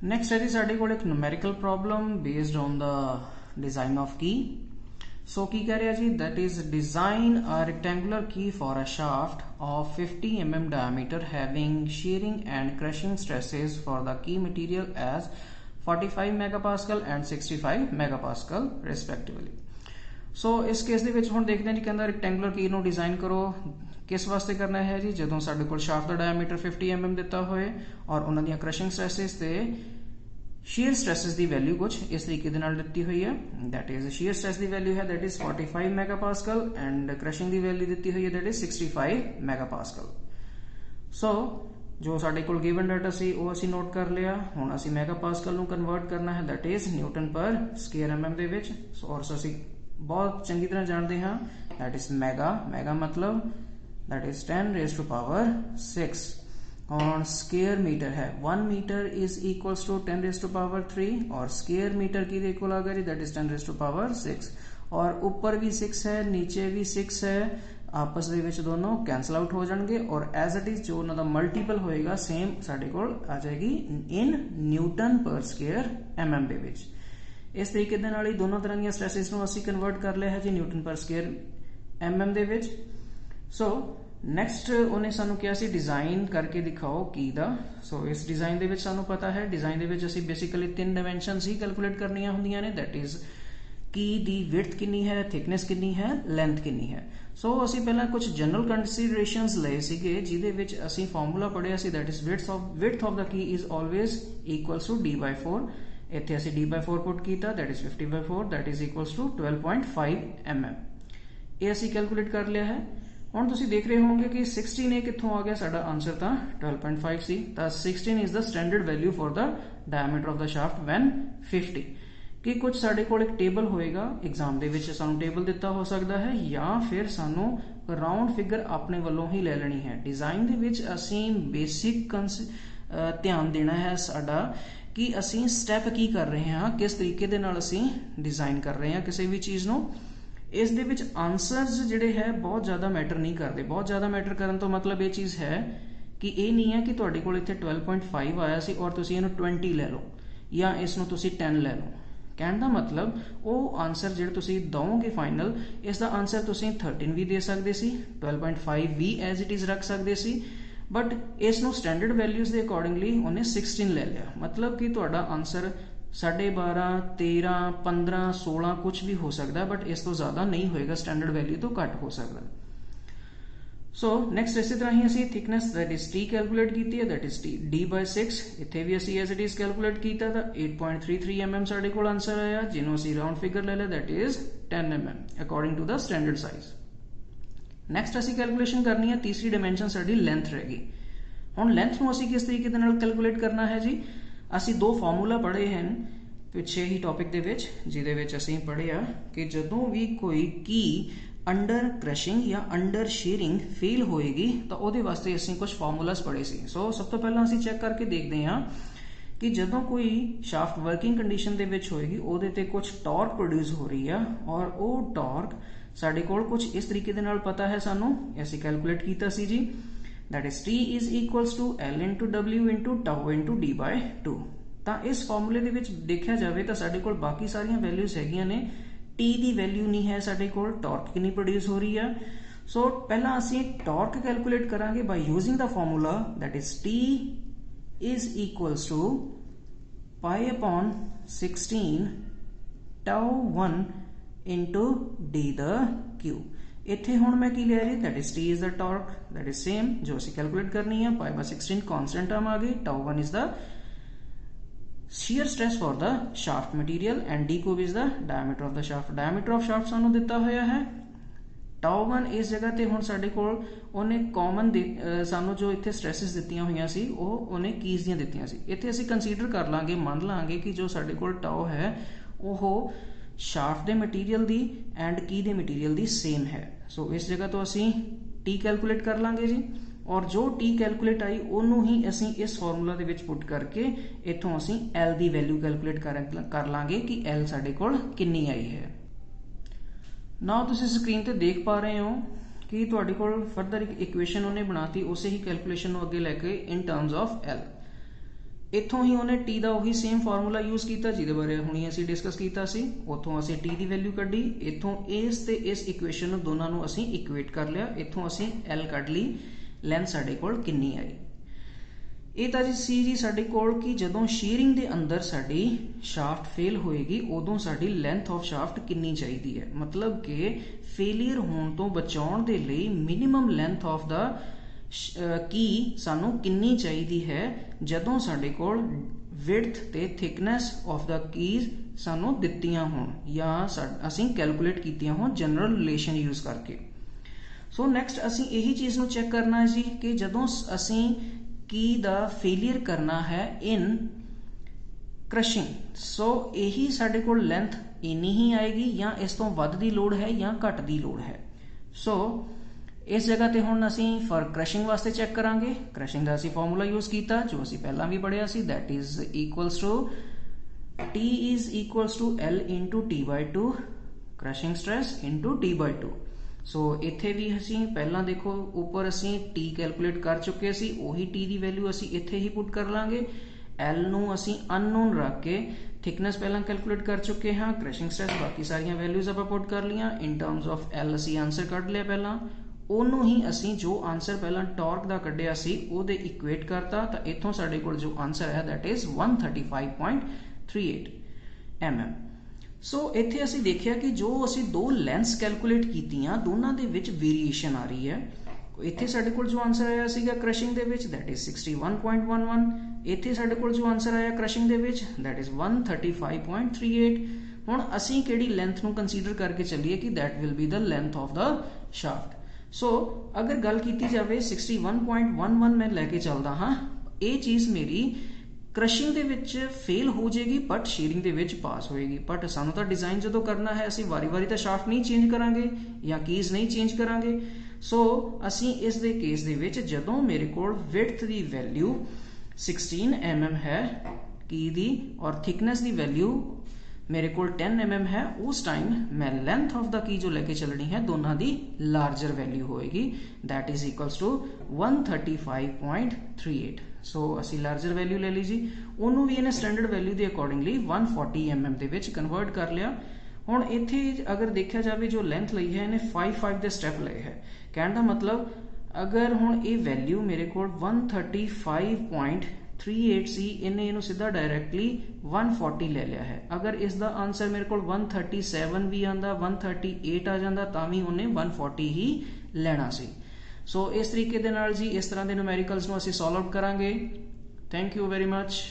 Next है जी साडे कोल एक numerical problem based on the design of key. So की कह रहा जी, that is design a rectangular key for a shaft of 50 mm diameter having shearing and crushing stresses for the key material as 45 megapascal and 65 megapascal respectively. सो इस case ਦੇ ਵਿੱਚ ਹੁਣ ਦੇਖਦੇ ਹਾਂ ਜੀ, ਕਹਿੰਦਾ ਰੈਕਟੈਂਗੂਲਰ ਕੀ ਨੂੰ ਡਿਜ਼ਾਈਨ ਕਰੋ। ਕਿਸ ਵਾਸਤੇ ਕਰਨਾ ਹੈ ਜੀ? ਜਦੋਂ ਸਾਡੇ ਕੋਲ ਸ਼ਾਫਟ ਦਾ ਡਾਇਆਮੀਟਰ 50 mm ਦਿੱਤਾ ਹੋਏ ਔਰ ਉਹਨਾਂ ਦੀਆਂ ਕ੍ਰਸ਼ਿੰਗ ਸਟ੍ਰੈਸਸ ਤੇ shear stresses ਦੀ ਵੈਲਿਊ ਕੁਝ ਇਸ ਤਰੀਕੇ ਦੇ ਨਾਲ ਦਿੱਤੀ ਹੋਈ ਹੈ। that is shear stress the value ਹੈ that is 45 megapascal and crushing the value ਦਿੱਤੀ ਹੋਈ ਹੈ that is 65 megapascal। ਸੋ ਜੋ ਸਾਡੇ ਕੋਲ ਗਿਵਨ ਡਾਟਾ ਸੀ ਉਹ ਅਸੀਂ ਨੋਟ ਕਰ ਲਿਆ। ਹੁਣ ਅਸੀਂ ਮੈਗਾਪਾਸਕਲ ਨੂੰ ਕਨਵਰਟ ਕਰਨਾ ਹੈ that is ਨਿਊਟਨ ਪਰ ਸਕੁਅਰ mm ਦੇ ਵਿੱਚ। ਔਰ ਅਸੀਂ बहुत चंगी तरह जानते हैं that is मेगा मतलब that is 10 raised to power 6 और स्क्वायर मीटर है 1 metre is equals to 10 raised to power 3 और स्क्वायर मीटर की इक्वल आ गई that is 10 raised to power 6 और ऊपर भी 6 है नीचे भी 6 है, आपस ਦੇ ਵਿੱਚ ਦੋਨੋਂ कैंसल आउट हो जाएंगे और एज इट इज जो उन्होंने मल्टीपल होएगा सेम साडे कोल आ जाएगी इन न्यूटन पर स्क्वायर mm ਦੇ ਵਿੱਚ। इस तरीके ਦੇ ਨਾਲ ਹੀ ਦੋਨੋਂ ਤਰ੍ਹਾਂ ਦੀਆਂ ਸਟ੍ਰੈਸਸ ਨੂੰ ਅਸੀਂ ਕਨਵਰਟ ਕਰ ਲਿਆ ਹੈ ਜੀ ਨਿਊਟਨ ਪਰ ਸਕੁਅਰ mm ਦੇ ਵਿੱਚ। ਸੋ ਨੈਕਸਟ ਉਹਨੇ ਸਾਨੂੰ ਕਿਹਾ ਸੀ ਡਿਜ਼ਾਈਨ ਕਰਕੇ ਦਿਖਾਓ ਕੀ ਦਾ। ਸੋ ਇਸ ਡਿਜ਼ਾਈਨ ਦੇ ਵਿੱਚ ਸਾਨੂੰ ਪਤਾ ਹੈ ਡਿਜ਼ਾਈਨ ਦੇ ਵਿੱਚ ਅਸੀਂ ਬੇਸਿਕਲੀ 3 ਡਾਇਮੈਂਸ਼ਨਸ ਹੀ ਕੈਲਕੂਲੇਟ ਕਰਨੀਆਂ ਹੁੰਦੀਆਂ ਨੇ that is Ki the width ਕਿੰਨੀ ਹੈ, ਥਿਕਨੈਸ ਕਿੰਨੀ ਹੈ, ਲੈਂਥ ਕਿੰਨੀ ਹੈ। ਸੋ ਅਸੀਂ ਪਹਿਲਾਂ ਕੁਝ ਜਨਰਲ ਕੰਸੀਡਰੇਸ਼ਨਸ ਲਏ ਸੀਗੇ ਜਿਹਦੇ ਵਿੱਚ ਅਸੀਂ ਫਾਰਮੂਲਾ ਪੜ੍ਹਿਆ ਸੀ that is width of the key is always equals to d/4। ਇੱਥੇ ਅਸੀਂ d/4 ਪੁੱਟ ਕੀਤਾ that is 50/4 that is equals to 12.5 mm। ਇਹ ਅਸੀਂ ਕੈਲਕੂਲੇਟ ਕਰ ਲਿਆ ਹੈ। ਹੁਣ ਤੁਸੀਂ ਦੇਖ ਰਹੇ ਹੋਵੋਗੇ ਕਿ 16 ਇਹ ਕਿੱਥੋਂ ਆ ਗਿਆ, ਸਾਡਾ ਆਨਸਰ ਤਾਂ 12.5 ਸੀ। ਤਾਂ 16 is the standard value for the diameter of the shaft when 50। ਕਿ ਕੁਝ ਸਾਡੇ ਕੋਲ ਇੱਕ ਟੇਬਲ ਹੋਏਗਾ ਐਗਜ਼ਾਮ ਦੇ ਵਿੱਚ, ਸਾਨੂੰ ਟੇਬਲ ਦਿੱਤਾ ਹੋ ਸਕਦਾ ਹੈ ਜਾਂ ਫਿਰ ਸਾਨੂੰ ਰਾਉਂਡ ਫਿਗਰ ਆਪਣੇ ਵੱਲੋਂ ਹੀ ਲੈ ਲੈਣੀ ਹੈ। ਡਿਜ਼ਾਈਨ ਦੇ ਵਿੱਚ ਅਸੀਂ ਬੇਸਿਕ ਧਿਆਨ ਦੇਣਾ ਹੈ ਸਾਡਾ ਕਿ ਅਸੀਂ ਸਟੈਪ ਕੀ ਕਰ ਰਹੇ ਹਾਂ, ਕਿਸ ਤਰੀਕੇ ਦੇ ਨਾਲ ਅਸੀਂ ਡਿਜ਼ਾਈਨ ਕਰ ਰਹੇ ਹਾਂ ਕਿਸੇ ਵੀ ਚੀਜ਼ ਨੂੰ। ਇਸ ਦੇ ਵਿੱਚ ਆਨਸਰਸ ਜਿਹੜੇ ਹੈ ਬਹੁਤ ਜ਼ਿਆਦਾ ਮੈਟਰ ਨਹੀਂ ਕਰਦੇ। ਬਹੁਤ ਜ਼ਿਆਦਾ ਮੈਟਰ ਕਰਨ ਤੋਂ ਮਤਲਬ ਇਹ ਚੀਜ਼ ਹੈ ਕਿ ਇਹ ਨਹੀਂ ਹੈ ਕਿ ਤੁਹਾਡੇ ਕੋਲ ਇੱਥੇ 12.5 ਆਇਆ ਸੀ ਔਰ ਤੁਸੀਂ ਇਹਨੂੰ 20 ਲੈ ਲਓ ਜਾਂ ਇਸ ਨੂੰ ਤੁਸੀਂ 10 ਲੈ ਲਓ। ਕਹਿਣ ਦਾ ਮਤਲਬ ਉਹ ਆਨਸਰ ਜਿਹੜੇ ਤੁਸੀਂ ਦਵੋਗੇ ਫਾਈਨਲ, ਇਸ ਦਾ ਆਨਸਰ ਤੁਸੀਂ 13 ਵੀ ਦੇ ਸਕਦੇ ਸੀ, 12.5 ਵੀ ਐਜ਼ ਇਟ ਇਜ਼ ਰੱਖ ਸਕਦੇ ਸੀ, ਬਟ ਇਸ ਨੂੰ ਸਟੈਂਡਰਡ ਵੈਲਿਊਜ਼ ਦੇ ਅਕੋਰਡਿੰਗਲੀ ਉਹਨੇ 16 ਲੈ ਲਿਆ। ਮਤਲਬ ਕਿ ਤੁਹਾਡਾ ਆਨਸਰ 12.5, 13, 15, 16 ਕੁਝ ਵੀ ਹੋ ਸਕਦਾ, ਬਟ ਇਸ ਤੋਂ ਜ਼ਿਆਦਾ ਨਹੀਂ ਹੋਏਗਾ, ਸਟੈਂਡਰਡ ਵੈਲਿਊ ਤੋਂ ਘੱਟ ਹੋ ਸਕਦਾ। ਸੋ ਨੈਕਸਟ ਇਸੇ ਤਰ੍ਹਾਂ ਹੀ ਅਸੀਂ thickness that is t calculate ਕੀਤੀ ਹੈ that is d/6। ਇੱਥੇ ਵੀ ਅਸੀਂ ਐਜ਼ ਇਟ ਇਜ਼ ਕੈਲਕੂਲੇਟ ਕੀਤਾ ਤਾਂ 8.33 mm ਸਾਡੇ ਕੋਲ ਆਨਸਰ ਆਇਆ, ਜਿਹਨੂੰ ਅਸੀਂ ਰਾਉਂਡ ਫਿਗਰ ਲੈ ਲਿਆ that is 10 mm according to the standard size. Next ਅਸੀਂ ਕੈਲਕੂਲੇਸ਼ਨ ਕਰਨੀ ਹੈ ਤੀਸਰੀ ਡਾਇਮੈਂਸ਼ਨ ਸਾਡੀ ਲੈਂਥ ਰਹਿ ਗਈ। ਹੁਣ ਲੈਂਥ ਨੂੰ ਅਸੀਂ ਕਿਸ ਤਰੀਕੇ ਦੇ ਨਾਲ ਕੈਲਕੂਲੇਟ ਕਰਨਾ ਹੈ ਜੀ? ਅਸੀਂ ਦੋ ਫਾਰਮੂਲਾ ਪੜ੍ਹੇ ਹਨ ਪਿੱਛੇ ਹੀ ਟੌਪਿਕ ਦੇ ਵਿੱਚ, ਜਿਹਦੇ ਵਿੱਚ ਅਸੀਂ ਪੜ੍ਹਿਆ ਕਿ ਜਦੋਂ ਵੀ ਕੋਈ ਕੀ ਅੰਡਰ ਕ੍ਰਸ਼ਿੰਗ ਜਾਂ ਅੰਡਰ ਸ਼ੀਅਰਿੰਗ ਫੇਲ ਹੋਏਗੀ ਤਾਂ ਉਹਦੇ ਵਾਸਤੇ ਅਸੀਂ ਕੁਝ ਫਾਰਮੂਲਾਸ ਪੜ੍ਹੇ ਸੀ। ਸੋ ਸਭ ਤੋਂ ਪਹਿਲਾਂ ਅਸੀਂ ਚੈੱਕ ਕਰਕੇ ਦੇਖਦੇ ਹਾਂ ਕਿ ਜਦੋਂ ਕੋਈ ਸ਼ਾਫਟ ਵਰਕਿੰਗ ਕੰਡੀਸ਼ਨ ਦੇ ਵਿੱਚ ਹੋਏਗੀ ਉਹਦੇ ਤੇ ਕੁਝ ਟਾਰਕ ਪ੍ਰੋਡਿਊਸ ਹੋ ਰਹੀ ਆ ਔਰ ਉਹ ਟਾਰਕ ਸਾਡੇ ਕੋਲ ਕੁਝ ਇਸ ਤਰੀਕੇ ਦੇ ਨਾਲ ਪਤਾ ਹੈ ਸਾਨੂੰ, ਅਸੀਂ ਕੈਲਕੂਲੇਟ ਕੀਤਾ ਸੀ ਜੀ that is t is equals to L into W into tau into d/2। ਤਾਂ ਇਸ ਫਾਰਮੂਲੇ ਦੇ ਵਿੱਚ ਦੇਖਿਆ ਜਾਵੇ ਤਾਂ ਸਾਡੇ ਕੋਲ ਬਾਕੀ ਸਾਰੀਆਂ ਵੈਲਿਊਜ਼ ਹੈਗੀਆਂ ਨੇ, t ਦੀ ਵੈਲਿਊ ਨਹੀਂ ਹੈ ਸਾਡੇ ਕੋਲ, ਟਾਰਕ ਕਿੰਨੀ ਪ੍ਰੋਡਿਊਸ ਹੋ ਰਹੀ ਆ। ਸੋ ਪਹਿਲਾਂ ਅਸੀਂ ਟਾਰਕ ਕੈਲਕੂਲੇਟ ਕਰਾਂਗੇ by using the formula that is t is equals to pi/16 tau1 into d/q। ਇੱਥੇ ਹੁਣ ਮੈਂ ਕੀ ਲਿਆ ਜੀ that is t is the torque that is same ਜੋ ਅਸੀਂ ਕੈਲਕੂਲੇਟ ਕਰਨੀ ਹੈ, pi/16 constant ਟਰਮ ਆ ਗਈ, tau1 is the shear stress for the shaft material and d cube is the diameter of the shaft। diameter of shaft ਸਾਨੂੰ ਦਿੱਤਾ ਹੋਇਆ ਹੈ, tau1 ਇਸ ਜਗ੍ਹਾ ਤੇ ਹੁਣ ਸਾਡੇ ਕੋਲ ਉਹਨੇ ਕਾਮਨ ਸਾਨੂੰ ਜੋ ਇੱਥੇ ਸਟ੍ਰੈਸਸ ਦਿੱਤੀਆਂ ਹੋਈਆਂ ਸੀ ਉਹ ਉਹਨੇ ਕੀਜ਼ ਦੀਆਂ ਦਿੱਤੀਆਂ ਸੀ। ਇੱਥੇ ਅਸੀਂ ਕੰਸੀਡਰ ਕਰ ਲਾਂਗੇ, ਮੰਨ ਲਾਂਗੇ ਕਿ ਜੋ ਸਾਡੇ ਕੋਲ ਟਾਓ ਹੈ ਉਹ ਸ਼ਾਫਟ ਦੇ ਮਟੀਰੀਅਲ ਦੀ ਐਂਡ ਕੀ ਦੇ ਮਟੀਰੀਅਲ ਦੀ ਸੇਮ ਹੈ। ਸੋ ਇਸ ਜਗ੍ਹਾ ਤੋਂ ਅਸੀਂ ਟੀ ਕੈਲਕੂਲੇਟ ਕਰ ਲਾਂਗੇ ਜੀ ਔਰ ਜੋ ਟੀ ਕੈਲਕੂਲੇਟ ਆਈ ਉਹਨੂੰ ਹੀ ਅਸੀਂ ਇਸ ਫਾਰਮੂਲਾ ਦੇ ਵਿੱਚ ਪੁੱਟ ਕਰਕੇ ਇੱਥੋਂ ਅਸੀਂ ਐਲ ਦੀ ਵੈਲਿਊ ਕੈਲਕੂਲੇਟ ਕਰ ਲਾਂਗੇ ਕਿ ਐਲ ਸਾਡੇ ਕੋਲ ਕਿੰਨੀ ਆਈ ਹੈ। ਨਾਓ ਤੁਸੀਂ ਸਕਰੀਨ ਤੇ ਦੇਖ ਪਾ ਰਹੇ ਹੋ ਕਿ ਤੁਹਾਡੇ ਕੋਲ ਫਰਦਰ ਇੱਕ ਇਕੁਏਸ਼ਨ ਉਹਨੇ ਬਣਾਤੀ, ਉਸੇ ਹੀ ਕੈਲਕੂਲੇਸ਼ਨ ਨੂੰ ਅੱਗੇ ਲੈ ਕੇ ਇਨ ਟਰਮਸ ਆਫ ਐਲ। इत्थों ही उन्हें टी का उही सेम फार्मूला यूज़ किया जिहदे बारे हुणी असीं डिस्कस किया सी। उत्थों असीं टी की वैल्यू कड्ढी, इत्थों इस ते इस इक्वेशन नूं दोनां नूं असीं इक्वेट कर लिया, इत्थों असीं एल कढ ली, लेंथ साडे कोल किन्नी आई। ਇਹ ਤਾਂ ਜੀ ਸਾਡੇ ਕੋਲ ਕਿ ਜਦੋਂ ਸ਼ੀਅਰਿੰਗ ਦੇ ਅੰਦਰ ਸਾਡੀ ਸ਼ਾਫਟ ਫੇਲ ਹੋਏਗੀ ਉਦੋਂ ਸਾਡੀ ਲੈਂਥ ਆਫ ਸ਼ਾਫਟ ਕਿੰਨੀ ਚਾਹੀਦੀ ਹੈ, ਮਤਲਬ ਕਿ ਫੇਲੀਅਰ ਹੋਣ ਤੋਂ ਬਚਾਉਣ ਦੇ ਲਈ ਮਿਨੀਮਮ ਲੈਂਥ ਆਫ ਦਾ ਕੀ ਸਾਨੂੰ ਕਿੰਨੀ ਚਾਹੀਦੀ ਹੈ ਜਦੋਂ ਸਾਡੇ ਕੋਲ ਵਿਡਥ ਤੇ ਥਿਕਨੈਸ ਆਫ ਦਾ ਕੀਜ਼ ਸਾਨੂੰ ਦਿੱਤੀਆਂ ਹੋਣ ਜਾਂ ਅਸੀਂ ਕੈਲਕੂਲੇਟ ਕੀਤੀਆਂ ਹੋਣ ਜਨਰਲ ਰਿਲੇਸ਼ਨ ਯੂਜ਼ ਕਰਕੇ। ਸੋ ਨੈਕਸਟ ਅਸੀਂ ਇਹੀ ਚੀਜ਼ ਨੂੰ ਚੈੱਕ ਕਰਨਾ ਹੈ ਜੀ ਕਿ ਜਦੋਂ ਅਸੀਂ की दा फेलियर करना है इन क्रशिंग, सो यही साडे कोल लेंथ इन्नी ही आएगी या इस तो वध दी लोड़ है या घट दी लोड़ है। सो इस जगह ते हुण असीं फॉर क्रशिंग वास्ते चेक करांगे। क्रशिंग दा असीं फॉर्मूला यूज़ कीता जो असीं पहलां भी पढ़िया सी, that is equals to T is equals to L into T/2 crushing stress into T/2। So इत्थे भी असीं पहलां देखो उपर असीं टी कैलकुलेट कर चुके सी, उही टी की वैल्यू असीं इत्थे ही पुट कर लांगे। एल नूं असीं अननोन रख के थिकनेस पहलां कैलकुलेट कर चुके हाँ, क्रशिंग स्ट्रैस बाकी सारियां वैल्यूज आपां पुट कर लियां। इन टर्म्स ऑफ एल असीं आंसर कढ लिया पहलां, ਉਹਨੂੰ ही असीं जो आंसर पहलां टॉर्क का कढ़िया सी ਉਹਦੇ इक्वेट करता, तो इत्थों साडे कोल जो आंसर है दैट इज 135.38 mm। सो इत्थे असीं देखिया कि जो असीं दो लेंथस कैलकुलेट कीतियां दोनों दे विच वेरीएशन आ रही है। इत्थे साडे कोल जो आंसर आया सीगा crushing they which that is 61.11, इत्थे साडे कोल जो आंसर आया crushing they which that is 135.38। हुण असीं किहड़ी लेंथ नूं कंसीडर करके चलीए कि that will be the length of the shaft. So अगर गल कीती जावे 61.11 मैं लैके चलदा हाँ, ये चीज़ मेरी क्रशिंग दे विच फेल हो जाएगी बट शेयरिंग दे विच पास होएगी। बट सानू तो डिजाइन जो करना है असीं वारी वारी तो शाफ्ट नहीं चेंज करांगे या कीज़ नहीं चेंज करांगे। सो असीं इस दे केस दे विच जदों मेरे कोल विड्थ दी वैल्यू 16 mm है की दी और थिकनेस दी वैल्यू मेरे को 10 mm है, उस टाइम मैं लेंथ ऑफ द की जो लेके चलनी है दोनों की लार्जर वैल्यू होएगी, दैट इज इक्वल्स टू 135.38। सो असी लार्जर वैल्यू ले ली जी, उन्होंने भी इन्हें स्टैंडर्ड वैल्यू के अकॉर्डिंगली 140 mm के विच कन्वर्ट कर लिया। हुण इत्थे अगर देखा जाए जो लेंथ लई है इन्हें 5 के स्टैप लए है, कहने का मतलब अगर हुण ये वैल्यू मेरे को 135.38 सी, इन्हें इनू सीधा डायरैक्टली 140 ले लिया है। अगर इसका आंसर मेरे को 137 भी आंदा 138 आ जाता तां भी उन्हें 140 ही लेना सी। सो इस तरीके दे नाल जी इस तरह के न्यूमेरिकल्स नूं असीं सॉल्व करांगे। Thank you very much.